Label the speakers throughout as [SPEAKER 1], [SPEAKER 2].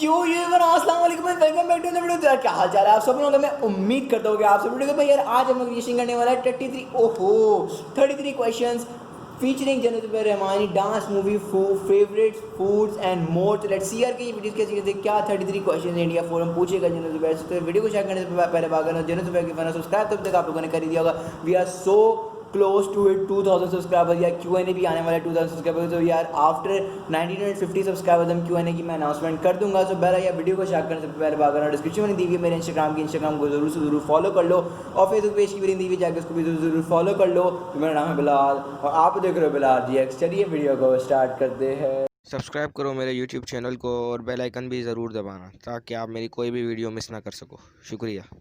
[SPEAKER 1] क्यों ये बना अस्सलाम वालेकुम welcome back to the video. तो क्या हाल चाल है आप सब लोगों? मैं उम्मीद करता हूँ कि आप सब लोग भाई यार आज हम लोग रिएक्शन करने वाला है 33 क्वेश्चंस फीचरिंग जन्नत Rahmani dance movie favourite foods and more. तो लेट्स सी यार कि ये वीडियो कैसी कैसे क्या 33 क्वेश्चन इंडिया फोरम पूछेगा जन्नत जुबैर से। तो वीडियो को शेयर करने से पहले बात जन्नत जुबैर के फैन सब्सक्राइब तब तक आप लोगों ने कर दिया होगा। We are so close to it 2000 subscribers. या Q&A भी आने वाला है 2000 सब्सक्राइबर्स। तो यार आफ्टर 1950 सब्सक्राइबर्स हम Q&A की मैं अनाउंसमेंट कर दूंगा। सो बहरा यार वीडियो को शेयर करने से पहले बात डिस्क्रिप्शन में दी हुई है मेरे इंस्टाग्राम को जरूर से जरूर फॉलो कर लो और फेसबुक पेज की भी दी हुई जाकर उसको भी जरूर फॉलो कर लो। तो मेरा नाम है बिलाल और आप देख रहे हो बिलाल GX। चलिए वीडियो को स्टार्ट करते हैं।
[SPEAKER 2] सब्सक्राइब करो मेरे YouTube चैनल को और बेल आइकन भी ज़रूर दबाना ताकि आप मेरी कोई भी वीडियो मिस ना कर सको। शुक्रिया।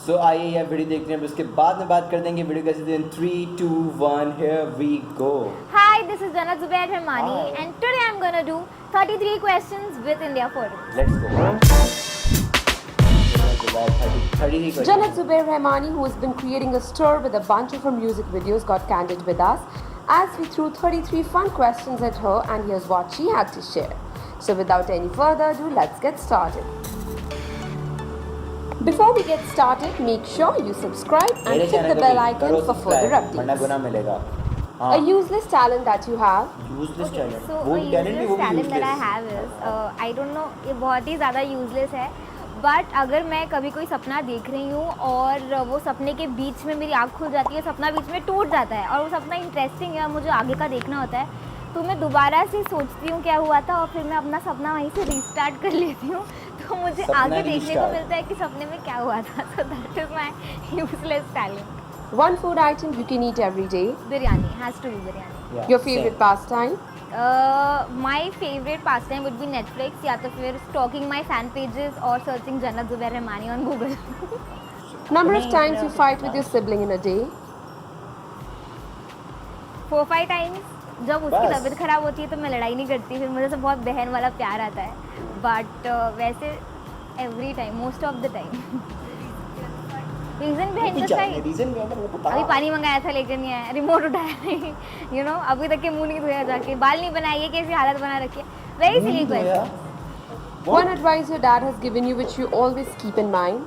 [SPEAKER 1] सो आइए यार वीडियो देखते हैं, उसके बाद में बात कर देंगे वीडियो कैसे दिन 3 2 1 here we go.
[SPEAKER 3] Hi, this is Jannat Zubair Rahmani
[SPEAKER 1] Hi.
[SPEAKER 3] and today I'm gonna do 33 questions with India Forum.
[SPEAKER 1] Let's go. 33
[SPEAKER 4] Jannat Zubair Rahmani, who has been creating a stir with a bunch of her music videos, got candid with us as we threw 33 fun questions at her, and here's what she had to share. So without any further ado, let's get started. Before we get started, make sure you subscribe and hit the bell icon for further
[SPEAKER 1] वरना
[SPEAKER 4] updates.
[SPEAKER 1] गुना मिलेगा।
[SPEAKER 4] A useless talent that you have.
[SPEAKER 1] Useless
[SPEAKER 3] Okay,
[SPEAKER 1] talent
[SPEAKER 3] so
[SPEAKER 1] वो
[SPEAKER 3] a
[SPEAKER 1] talent भी
[SPEAKER 3] useless
[SPEAKER 1] वो भी
[SPEAKER 3] talent that I
[SPEAKER 1] useless।
[SPEAKER 3] have is I don't know, ये बहुत ही ज़्यादा useless है, बट अगर मैं कभी कोई सपना देख रही हूँ और वो सपने के बीच में मेरी आँख खुल जाती है, सपना बीच में टूट जाता है और वो सपना इंटरेस्टिंग है और मुझे आगे का देखना होता है, तो मैं दोबारा से सोचती हूँ क्या हुआ था और फिर मैं अपना सपना वहीं से रीस्टार्ट कर लेती हूँ, तो मुझे
[SPEAKER 1] सपना
[SPEAKER 3] आगे देखने को
[SPEAKER 1] restart।
[SPEAKER 3] मिलता है कि सपने में क्या हुआ था। So that is my useless talent.
[SPEAKER 4] One food item you can eat every day.
[SPEAKER 3] Biryani has to be biryani.
[SPEAKER 1] Yeah,
[SPEAKER 4] Your
[SPEAKER 1] same।
[SPEAKER 4] favorite pastime.
[SPEAKER 3] My favourite pastime would be Netflix या तो फिर स्टॉकिंग माई फैन पेजेस और searching Jannat Zubair Rahmani on Google.
[SPEAKER 4] Number of times you fight with your sibling in a day.
[SPEAKER 3] 4-5 times. जब उसकी
[SPEAKER 1] बस।
[SPEAKER 3] तबीयत ख़राब होती है तो मैं लड़ाई नहीं करती, फिर मुझे से बहुत बहन वाला प्यार आता है, बट वैसे every time most of the time. Reason भी है इसका
[SPEAKER 1] रीजन भी है वो पता।
[SPEAKER 3] अभी पानी मंगाया था लेकर नहीं आया, रिमोट उठाया नहीं, यू नो अभी तक के मुंह नहीं धोया जाके, बाल नहीं बनाए, ये कैसी हालत बना रखी है। Very silly question.
[SPEAKER 4] One advice your dad has given you which you always keep in mind.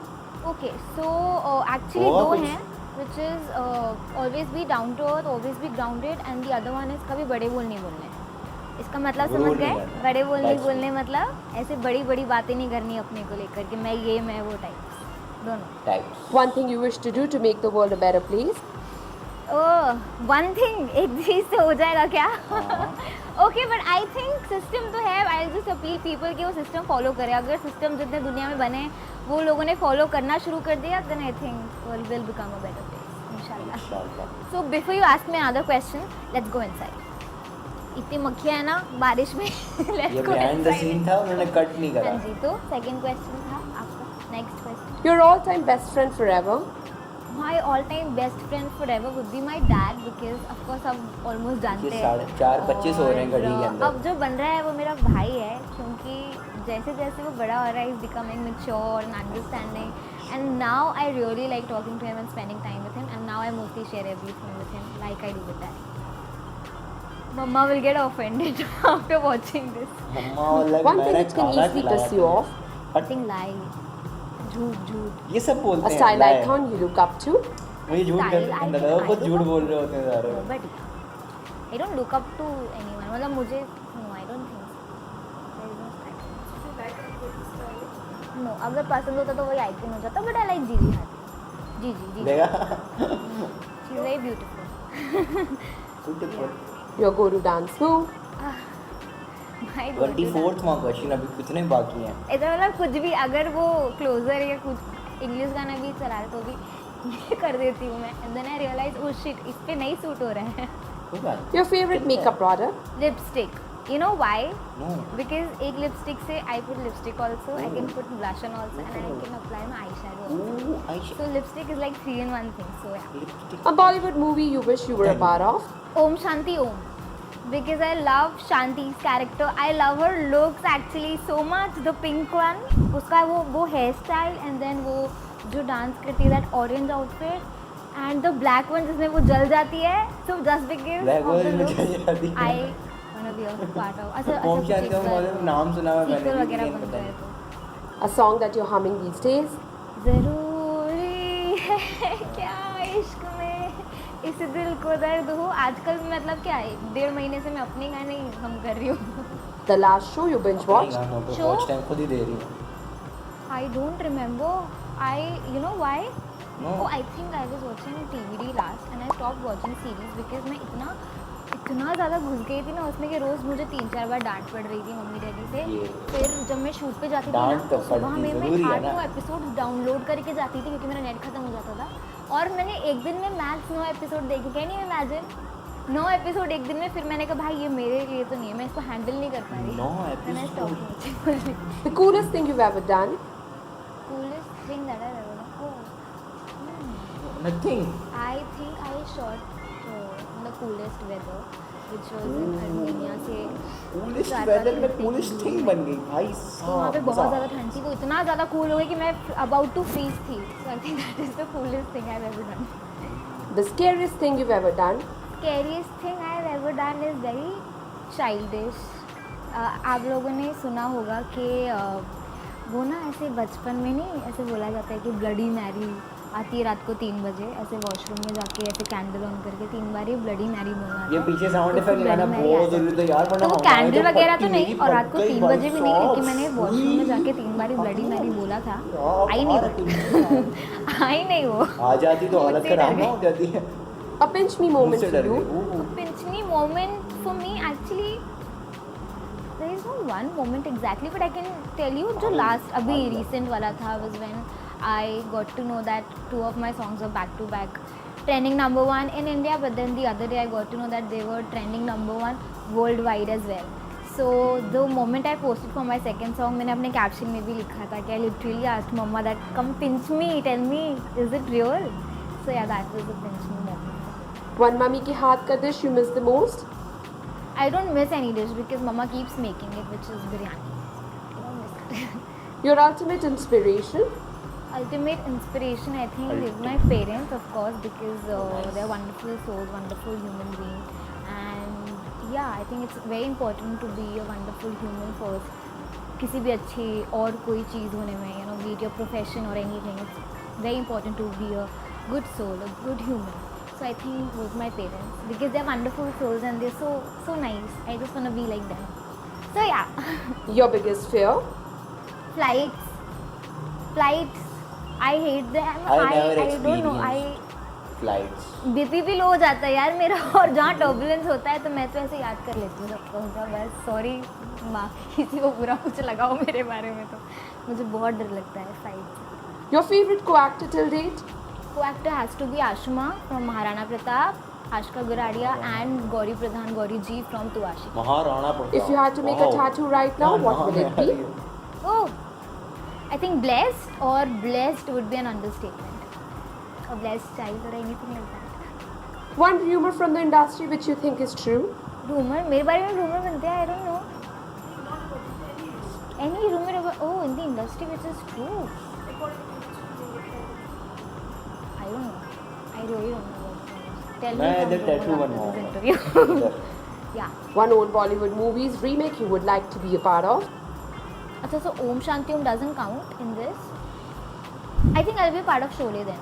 [SPEAKER 3] Okay so actually
[SPEAKER 1] और
[SPEAKER 3] दो
[SPEAKER 1] कुछ?
[SPEAKER 3] हैं which is always be down to earth, always be grounded, and the other one is कभी बड़े बोल नहीं बोलने। इसका मतलब समझ
[SPEAKER 1] रूल
[SPEAKER 3] गए?
[SPEAKER 1] नहीं करना।
[SPEAKER 3] बड़े बोल नहीं
[SPEAKER 1] That's
[SPEAKER 3] बोलने मतलब ऐसे बड़ी बड़ी बातें नहीं करनी अपने को लेकर कि मैं ये मैं वो टाइप्स दोनों।
[SPEAKER 1] Types.
[SPEAKER 4] One thing you wish to do to make the world a better place.
[SPEAKER 3] Oh one thing, एक चीज़ से हो जाएगा क्या?
[SPEAKER 1] हाँ।
[SPEAKER 3] Okay but I think system तो है, आई जस्ट अपील पीपल कि वो सिस्टम फॉलो करें। अगर सिस्टम जितने दुनिया में बने वो लोगों ने फॉलो करना शुरू कर दिया, then I think world will become a better place इंशाल्लाह।
[SPEAKER 1] इंशाल्लाह।
[SPEAKER 3] So before you ask me another question, let's go inside. इतनी मक्खियाँ है ना बारिश में। लेट्स
[SPEAKER 1] ये
[SPEAKER 3] गो
[SPEAKER 1] बिहाइंड द सीन था, उन्होंने कट नहीं करा।
[SPEAKER 3] हाँ जी, तो सेकंड क्वेश्चन था आपका, next question.
[SPEAKER 4] Your all-time best friend forever.
[SPEAKER 3] My all time best friend for ever would be my dad, because of course अब ऑलमोस्ट जानते
[SPEAKER 1] ये
[SPEAKER 3] हैं
[SPEAKER 1] 4:25 हो रहे हैं घड़ी के अंदर।
[SPEAKER 3] अब जो बन रहा है वो मेरा भाई है, क्योंकि जैसे जैसे वो बड़ा हो रहा है is becoming mature and understanding, and now I really like talking to him and spending time with him, and now I mostly share everything with him like I do with dad. मम्मा will get offended after watching this.
[SPEAKER 1] मम्मा वाला
[SPEAKER 4] One thing which can easily piss you off.
[SPEAKER 3] Thing lie, झूठ झूठ।
[SPEAKER 1] ये सब बोलते
[SPEAKER 4] A
[SPEAKER 1] हैं
[SPEAKER 4] style
[SPEAKER 1] lie।
[SPEAKER 4] icon you look up to.
[SPEAKER 1] मुझे झूठ
[SPEAKER 3] Style
[SPEAKER 1] कर
[SPEAKER 3] icon,
[SPEAKER 1] वो खुद
[SPEAKER 3] I
[SPEAKER 1] झूठ
[SPEAKER 3] look
[SPEAKER 1] बोल रहे होते हैं सारे।
[SPEAKER 3] But I don't look up to anyone, मतलब मुझे no I don't think no, अगर पसंद होता तो वही आइकन हो जाता, बट आई लाइक जीजी हर। जी जी जी,
[SPEAKER 1] देखा?
[SPEAKER 3] She is very beautiful.
[SPEAKER 1] Beautiful।
[SPEAKER 4] Your go-to dance move.
[SPEAKER 3] My
[SPEAKER 1] 24th माँ क्वेश्चन अभी कितने बाकी हैं?
[SPEAKER 3] ऐसा मतलब कुछ भी, अगर वो क्लोजर या कुछ इंग्लिश गाना भी चला रहे तो भी ये कर देती हूँ मैं, and then I realise oh shit इस पे नहीं सूट हो रहा है।
[SPEAKER 1] कोई बात नहीं।
[SPEAKER 4] Your favorite makeup product.
[SPEAKER 3] Lipstick, you know why?
[SPEAKER 1] No।
[SPEAKER 3] Because एक लिपस्टिक से I put lipstick also, I can put blush on also, and I can apply my eyeshadow also.
[SPEAKER 1] Ooh, eyeshadow।
[SPEAKER 3] So lipstick is like 3 in 1 thing, so yeah.
[SPEAKER 1] Lipstick।
[SPEAKER 4] A Bollywood movie you wish you were a part of.
[SPEAKER 3] Om Shanti Om, because I love Shanti's character. I love her looks actually so much. The pink one, उसका वो hair style, and then वो जो dance करती है that orange outfit, and the black one जिसमें वो जल जाती है, so just because
[SPEAKER 1] Black
[SPEAKER 3] of
[SPEAKER 1] one
[SPEAKER 3] the
[SPEAKER 1] में
[SPEAKER 3] look,
[SPEAKER 1] जल जाती है।
[SPEAKER 3] I में भी पार्ट ऑफ अच्छा
[SPEAKER 1] ओम शांति ओम मतलब नाम सुना हुआ है
[SPEAKER 3] सीक्वल
[SPEAKER 1] मैंने,
[SPEAKER 3] वगैरह
[SPEAKER 1] लेकिन
[SPEAKER 3] बन
[SPEAKER 1] पता
[SPEAKER 3] गए
[SPEAKER 1] नहीं।
[SPEAKER 3] तो
[SPEAKER 4] A song that you're humming these days?
[SPEAKER 3] ज़रूरी है क्या इश्क में इस दिल को दर्द हो। आजकल मतलब क्या है 1.5 महीने से मैं अपने गाने ही हम कर रही हूँ।
[SPEAKER 4] The last show you binge watched?
[SPEAKER 1] गानों पे
[SPEAKER 3] Show?
[SPEAKER 1] वॉच टाइम खुद ही दे रही हूँ।
[SPEAKER 3] I don't remember. You know why?
[SPEAKER 1] No.
[SPEAKER 3] Oh, I think I was watching TVD last and I stopped watching series because मैं इतना ज़्यादा घुस गई थी ना उसमें कि रोज़ मुझे 3-4 बार डांट पड़ रही थी मम्मी डैडी से।
[SPEAKER 1] ये।
[SPEAKER 3] फिर जब मैं शूट पे जाती थी ना
[SPEAKER 1] डांट तो
[SPEAKER 3] तो सुबह
[SPEAKER 1] पड़ती
[SPEAKER 3] में
[SPEAKER 1] ज़रूरी है
[SPEAKER 3] 8-9
[SPEAKER 1] ना।
[SPEAKER 3] एपिसोड डाउनलोड करके जाती थी क्योंकि मेरा नेट खत्म हो जाता था और मैंने एक दिन में मैक्स 9 एपिसोड देखे। कैन यू इमेजिन 9 एपिसोड एक दिन में। फिर मैंने कहा भाई ये मेरे लिए तो नहीं है, मैं इसको हैंडल नहीं कर पा रही।
[SPEAKER 1] 9
[SPEAKER 3] Then I
[SPEAKER 1] episode?
[SPEAKER 3] stopped watching.
[SPEAKER 4] The coolest thing you've ever done?
[SPEAKER 3] Coolest thing that I've ever done.
[SPEAKER 1] Nothing.
[SPEAKER 3] I think I shot in the coolest weather, which was in Armenia से
[SPEAKER 1] Coolest
[SPEAKER 3] 4-5
[SPEAKER 1] weather में
[SPEAKER 3] घंटे
[SPEAKER 1] coolest
[SPEAKER 3] की
[SPEAKER 1] thing
[SPEAKER 3] दूरी
[SPEAKER 1] बन गई भाई
[SPEAKER 3] तो वहाँ पे
[SPEAKER 1] साहब।
[SPEAKER 3] बहुत ज़्यादा ठंड थी, वो इतना ज़्यादा कूल हो गई कि मैं अबाउट टू फ्रीज थी। So I think that is the coolest thing I have ever done.
[SPEAKER 4] The scariest thing you've ever done?
[SPEAKER 3] Scariest thing I have ever done is very childish. आप लोगों ने सुना होगा कि वो ना ऐसे बचपन में नहीं ऐसे बोला जाता है कि ब्लडी मैरी आती है रात को 3 बजे ऐसे वॉशरूम में जाके ऐसे कैंडल ऑन करके 3 बार ये ब्लडी मैरी बोलना
[SPEAKER 1] ये
[SPEAKER 3] था।
[SPEAKER 1] पीछे साउंड
[SPEAKER 3] तो
[SPEAKER 1] इफेक्ट
[SPEAKER 3] फिर
[SPEAKER 1] लगाना
[SPEAKER 3] Bloody Mary
[SPEAKER 1] बहुत
[SPEAKER 3] आ
[SPEAKER 1] जरूरी था यार, वरना
[SPEAKER 3] तो वो
[SPEAKER 1] हमारी
[SPEAKER 3] कैंडल
[SPEAKER 1] तो
[SPEAKER 3] वगैरह तो
[SPEAKER 1] पट्टी
[SPEAKER 3] नहीं
[SPEAKER 1] मेरी
[SPEAKER 3] और रात को
[SPEAKER 1] पक गई
[SPEAKER 3] 3
[SPEAKER 1] भाई
[SPEAKER 3] बजे भी नहीं, लेकिन
[SPEAKER 1] साहब।
[SPEAKER 3] मैंने वॉशरूम में जाके 3 बार ब्लडी मैरी बोला था। आई नहीं वो आई नहीं वो
[SPEAKER 1] आ जाती तो हालत
[SPEAKER 3] मुझसे
[SPEAKER 1] खराब
[SPEAKER 3] डर
[SPEAKER 1] ना
[SPEAKER 3] गई।
[SPEAKER 1] हो जाती है।
[SPEAKER 4] A pinch me moment
[SPEAKER 1] मुझसे
[SPEAKER 4] for
[SPEAKER 1] डर
[SPEAKER 4] you?
[SPEAKER 1] गई।
[SPEAKER 3] pinch me moment for me actually there is no one moment exactly but I can tell you जो last अभी recent वाला था was when I got to know that 2 of my songs were back to back trending number 1 in India, but then the other day I got to know that they were trending number 1 worldwide as well. So the moment I posted for my second song मैंने अपने caption में भी लिखा था कि I literally asked mama that come pinch me, tell me is it real? So yeah, that was the pinch me moment.
[SPEAKER 4] One mummy ki हाथ का dish you miss the most?
[SPEAKER 3] I don't miss any dish because mama keeps making it, which is biryani. I don't miss it.
[SPEAKER 4] Your ultimate inspiration?
[SPEAKER 3] Ultimate inspiration, I think, is my parents, of course, because they're wonderful souls, wonderful human beings. And yeah, I think it's very important to be a wonderful human first. किसी भी अच्छी और कोई चीज़ होने में, you know, be it your profession or anything, it's very important to be a good soul, a good human. So I think it was my parents because they're wonderful souls and they're so nice. I just want to be like them. So yeah,
[SPEAKER 4] Your biggest fear?
[SPEAKER 3] flights. I hate them.
[SPEAKER 1] I never
[SPEAKER 3] I don't know.
[SPEAKER 1] experienced flights.
[SPEAKER 3] BP भी लो हो जाता है यार मेरा और जहाँ turbulence होता है तो मैं तो ऐसे याद कर लेती हूँ सबको उनका। बस सॉरी माँ किसी को बुरा कुछ लगाओ मेरे बारे में, तो मुझे बहुत डर लगता है flight.
[SPEAKER 4] Your favorite co-actor till date?
[SPEAKER 3] Co-actor has to be Ashuma from Maharana Pratap, Ashka Guradia and Gauri Pradhan Gauri ji from Tuashi.
[SPEAKER 1] Maharana Pratap.
[SPEAKER 4] If you had to make a tattoo right now, what will it be?
[SPEAKER 3] Oh, I think blessed or blessed would be an understatement. A blessed child or anything like that.
[SPEAKER 4] One rumor from the industry which you think is true?
[SPEAKER 3] Rumor? मेरे बारे में rumor बनते हैं? I don't know. Any rumor about in the industry which is true? I don't know. I really don't know. Tell me
[SPEAKER 1] मैं
[SPEAKER 3] some
[SPEAKER 1] इधर tattoo
[SPEAKER 3] rumor
[SPEAKER 1] बनवाऊंगा।
[SPEAKER 3] after this interview. Yeah.
[SPEAKER 4] One old Bollywood movies remake you would like to be a part of?
[SPEAKER 3] अच्छा, so Om Shanti Om doesn't count in this. I think I'll be part of Sholay then.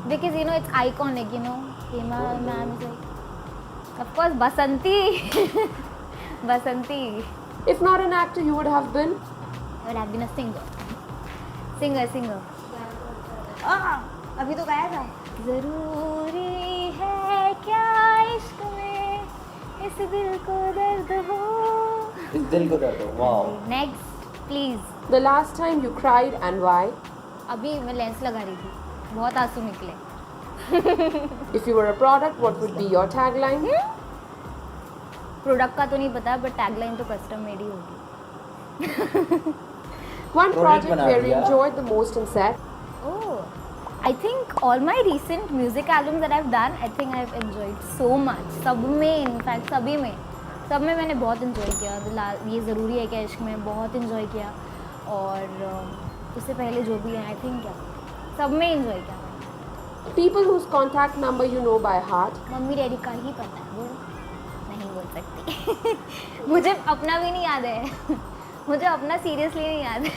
[SPEAKER 3] Because, you know, it's iconic, you know. Hema ma'am is like, of course, Basanti. Basanti.
[SPEAKER 4] If not an actor, you would have been?
[SPEAKER 3] I would have been a singer. Singer. अभी तो गाया था। ज़रूरी है क्या इश्क में इस दिल को दर्द हो।
[SPEAKER 1] इस दिल को दर्द हो। Wow.
[SPEAKER 3] Next, please.
[SPEAKER 4] The last time you cried and why?
[SPEAKER 3] अभी मैं लेंस लगा रही थी, बहुत आंसू निकले।
[SPEAKER 4] If you were a product, what would be your tagline?
[SPEAKER 3] Product का तो नहीं पता, बट टैगलाइन तो कस्टम मेड ही होगी।
[SPEAKER 4] One project
[SPEAKER 1] बना
[SPEAKER 4] where you
[SPEAKER 1] दिया।
[SPEAKER 4] enjoyed the most and said?
[SPEAKER 3] Oh, I think all my recent music albums that I've done, I think I've enjoyed so much. सब में, इनफैक्ट सभी में, सब में मैंने बहुत enjoy किया। ये ज़रूरी है कि इश्क में बहुत enjoy किया, और उससे पहले जो भी है, I think सब में enjoy किया मैंने।
[SPEAKER 4] People whose contact number you know by heart?
[SPEAKER 3] Mummy daddy का ही पता है, वो नहीं बोल सकती मुझे अपना भी नहीं याद है मुझे अपना सीरियसली नहीं याद है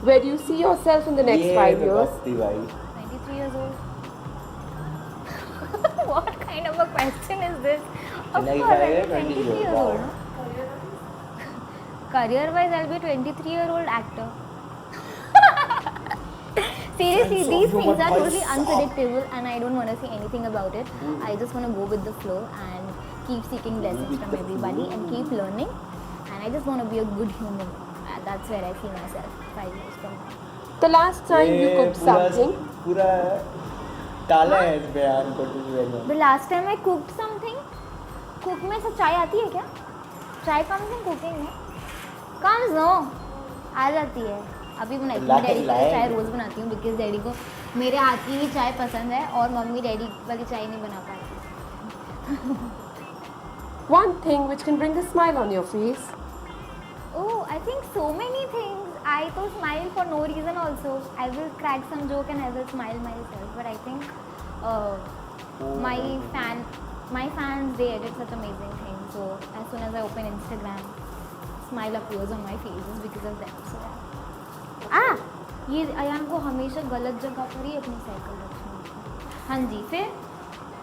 [SPEAKER 4] Where do you see yourself in the next
[SPEAKER 1] ये
[SPEAKER 4] 5
[SPEAKER 1] तो
[SPEAKER 4] years?
[SPEAKER 1] बस्ती भाई
[SPEAKER 3] 23 years old. What kind of a question is this? Of
[SPEAKER 1] Like
[SPEAKER 3] course,
[SPEAKER 1] I
[SPEAKER 3] I'll
[SPEAKER 1] am
[SPEAKER 3] be 23 years old. No? Career-wise, I'll be a 23-year-old actor. Seriously,
[SPEAKER 1] Sense of
[SPEAKER 3] these
[SPEAKER 1] humor,
[SPEAKER 3] things are
[SPEAKER 1] भाई
[SPEAKER 3] totally
[SPEAKER 1] साहब.
[SPEAKER 3] unpredictable, and I don't want to say anything about it. I just want to go with the flow and keep seeking lessons from everybody and keep learning. And I just want to be a good human. That's where I see myself 5 years from now.
[SPEAKER 4] The last time you
[SPEAKER 1] ये
[SPEAKER 4] cooked
[SPEAKER 1] पूरा
[SPEAKER 4] something,
[SPEAKER 1] पूरा काला है इस बयान को तुम very
[SPEAKER 3] The last time I cooked something, cook में से चाय आती है क्या? Try something cooking में. Comes no, आ जाती है. अभी बनाई थी डैडी के लिए चाय रोज़ बनाती हूँ बिकॉज डैडी को मेरे हाथ की ही चाय पसंद है और मम्मी डैडी वाली चाय नहीं बना पाती.
[SPEAKER 4] one thing which can bring a smile on your face.
[SPEAKER 3] Oh, I think so many things. I तो smile for no reason also. I will crack some joke and I will smile myself. But I think my fans they edit such amazing things. So as soon as I open Instagram, smile appears on my faces because of them. So yeah. ये अयान को हमेशा गलत जगह पर ही अपनी cycle रखनी है. हाँ जी फिर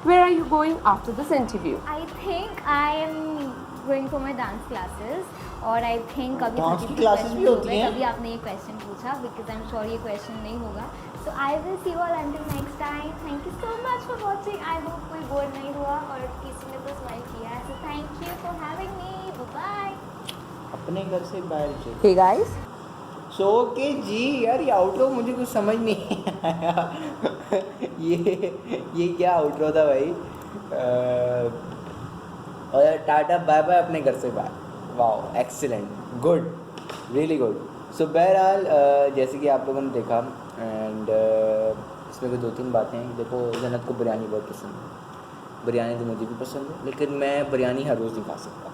[SPEAKER 4] Where are you going after this interview?
[SPEAKER 3] I think I am going for my dance classes और I think अभी
[SPEAKER 1] Dance की
[SPEAKER 3] 32
[SPEAKER 1] classes
[SPEAKER 3] questions
[SPEAKER 1] भी
[SPEAKER 3] हो
[SPEAKER 1] होती
[SPEAKER 3] गए.
[SPEAKER 1] हैं?
[SPEAKER 3] तभी आपने ये question पूछा because I'm sure ये question नहीं होगा. So I will see you all until next time. Thank you so much for watching. I hope कोई बोर नहीं हुआ और किसी ने तो smile किया. So thank you for having me. Bye bye.
[SPEAKER 1] अपने घर से बाहर चले.
[SPEAKER 4] Hey guys,
[SPEAKER 1] सो के जी यार ये आउटरो मुझे कुछ समझ नहीं आया. ये क्या आउटरो था भाई. और टाटा बाय बाय अपने घर से बाहर. Wow excellent good really good. So बहरहाल जैसे कि आप लोगों ने देखा एंड इसमें कोई 2-3 बातें हैं. देखो जन्नत को बिरयानी बहुत पसंद है. बिरयानी तो मुझे भी पसंद है लेकिन मैं बिरयानी हर रोज़ नहीं खा सकता.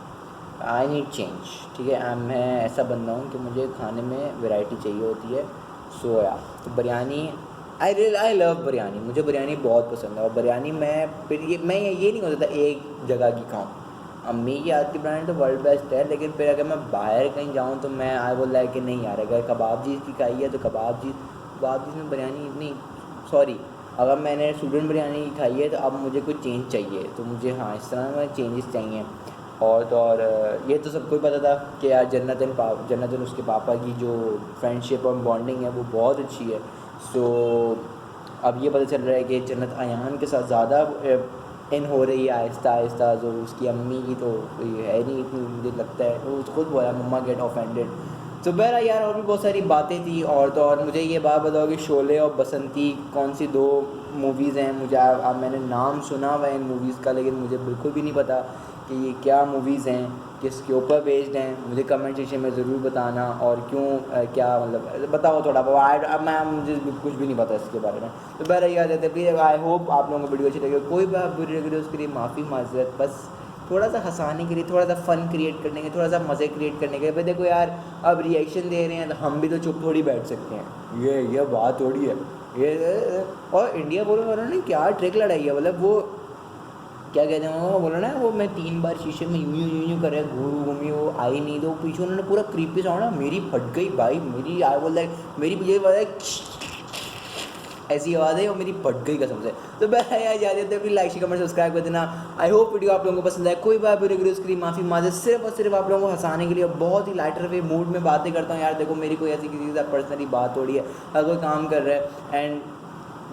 [SPEAKER 1] I need change. ठीक है मैं ऐसा बंदा हूँ कि मुझे खाने में वैरायटी चाहिए होती है. सो या तो बिरयानी आई लव बिरयानी. मुझे बिरयानी बहुत पसंद है और बिरयानी मैं ये नहीं हो सकता एक जगह की खाऊँ. अम्मी की हाथ की बिरयानी तो वर्ल्ड बेस्ट है लेकिन फिर अगर मैं बाहर कहीं जाऊँ तो मैं आई बोल रहा है कि नहीं यार अगर कबाब चीज़ की खाई है तो कबाब चीज़ में बिरयानी इतनी सॉरी अगर मैंने स्टूडेंट बिरयानी खाई है तो अब मुझे कोई चेंज चाहिए. तो मुझे हाँ इस तरह में चेंजेस चाहिए. और तो और ये तो सबको ही पता था कि यार जन्नत उसके पापा की जो फ्रेंडशिप और बॉन्डिंग है वो बहुत अच्छी है. सो अब ये पता चल रहा है कि जन्नत अयान के साथ ज़्यादा इन हो रही है आहिस्ता आहिस्ता. जो उसकी अम्मी की तो कोई है नहीं इतनी मुझे लगता है. वो खुद बोला मम्मा गेट ऑफेंडेड. तो बहरहाल यार और भी बहुत सारी बातें थी. और तो और मुझे ये बात बताओ कि शोले और बसंती कौन सी 2 मूवीज़ हैं. मुझे अब मैंने नाम सुना हुआ है इन मूवीज़ का लेकिन मुझे बिल्कुल भी नहीं पता कि ये क्या मूवीज़ हैं किसके ऊपर बेस्ड हैं. मुझे कमेंट सेक्शन में ज़रूर बताना और क्यों क्या मतलब बताओ थोड़ा बहुत. अब मैं मुझे कुछ भी नहीं पता इसके बारे में. तो बहरहाल याद रहता है प्लीज़. आई होप आप लोगों को वीडियो अच्छी लगे. कोई भी आप बुरी लग रही है उसके लिए माफ़ी माजरत. बस थोड़ा सा हंसाने के लिए थोड़ा सा फ़न क्रिएट करने के थोड़ा सा मज़े क्रिएट करने के लिए. भाई देखो यार अब रिएक्शन दे रहे हैं तो हम भी तो चुप थोड़ी बैठ सकते हैं. ये बात थोड़ी है ये. और इंडिया बोलो उन्होंने क्या ट्रिक लड़ाई है. मतलब वो क्या कहते हैं वो बोला ना वो मैं 3 बार शीशे में यूं कर रहा घूमी वो आई नहीं. तो पीछे उन्होंने पूरा क्रीपी साउंड ना मेरी फट गई भाई. मेरी आई बोल रहा मेरी पीछे आवाज़ है ऐसी आवाज़ है और मेरी फट गई कसम से. तो बस यार जा देते प्लीज़ लाइक कमेंट सब्सक्राइब कर देना. आई होप वीडियो आप लोगों को पसंद आए. कोई बात बुरी लगी उसके लिए माफ़ी माजरत. सिर्फ और सिर्फ आप लोगों को हंसाने के लिए बहुत ही लाइटर वे मूड में बातें करता हूँ. यार देखो मेरी कोई ऐसी किसी के साथ पर्सनली बात हो रही है अगर कोई काम कर रहा है एंड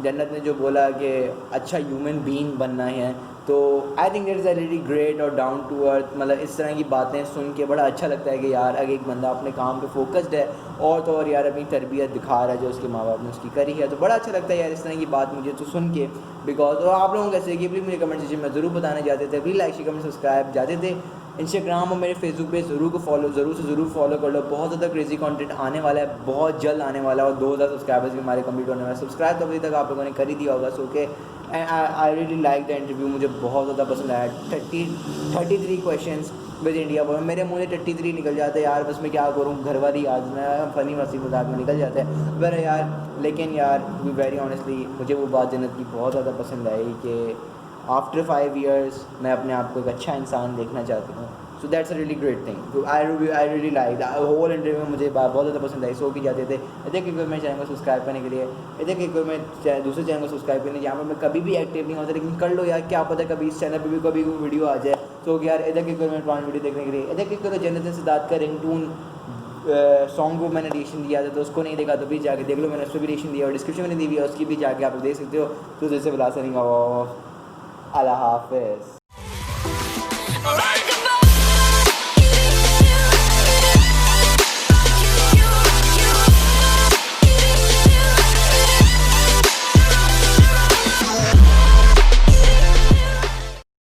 [SPEAKER 1] जन्नत ने जो बोला कि अच्छा ह्यूमन बीइंग बनना है तो I think it's really great और डाउन टू अर्थ. मतलब इस तरह की बातें सुन के बड़ा अच्छा लगता है कि यार अगर एक बंदा अपने काम पे फोकस्ड है और तो और यार अपनी तरबियत दिखा रहा है जो उसके माँ बाप ने उसकी करी है. तो बड़ा अच्छा लगता है यार इस तरह की बात मुझे तो सुन के. बिकॉज और आप लोगों कैसे कि प्लीज़ मुझे कमेंट सेक्शन में ज़रूर बताने जाते थे. प्लीज़ लाइक कमेंट सब्सक्राइब जाते थे. इंस्टाग्राम और मेरे फेसबुक पे ज़रूर फॉलो कर लो. बहुत ज़्यादा क्रेजी कंटेंट आने वाला है बहुत जल्द आने वाला है और 2000 सब्सक्राइबर्स भी हमारे कंप्लीट होने वाले. सब्सक्राइब तो अभी तक आप लोगों ने कर ही दिया होगा. सो के आई रियली लाइक द इंटरव्यू. मुझे बहुत ज़्यादा पसंद आया. 33 क्वेश्चंस विद इंडिया बोलो मेरे मुँह से 33 निकल जाते हैं यार. बस मैं क्या करूँ घर वाली याद में फ़नी मस्ती मजाक में निकल जाता है पर यार. लेकिन यार टू बी वेरी ऑनेस्टली मुझे वो बात जन्नत की बहुत ज़्यादा पसंद आई कि आफ्टर 5 years मैं अपने आप को एक अच्छा इंसान देखना चाहती हूँ. So that's a really great thing. I really like whole interview में मुझे बहुत ज़्यादा पसंद आई. सो की जाते थे इधर के कोई मैं चैनल को सब्सक्राइब करने के लिए, इधर के कोई मैं दूसरे चैनल को सब्सक्राइब करने जहाँ पर मैं कभी भी एक्टिव नहीं होता, लेकिन कर लो यार, क्या पता कभी इस चैनल पर भी कभी कोई वीडियो आ जाए. तो यार इधर के कोई मैं पुरानी वीडियो देखने के लिए, इधर के कोई जनरेशन सिद्धार्थ का रिंगटोन सॉन्ग को मैंने रिएक्शन दिया था, तो उसको नहीं देखा तो भी जाके देख लो, मैंने उस पर भी रिएक्शन दिया और डिस्क्रिप्शन में दी हुई है, उसकी भी जाके आप देख सकते हो. तो जैसे बुला सकेंगे. अल्लाह हाफिज़.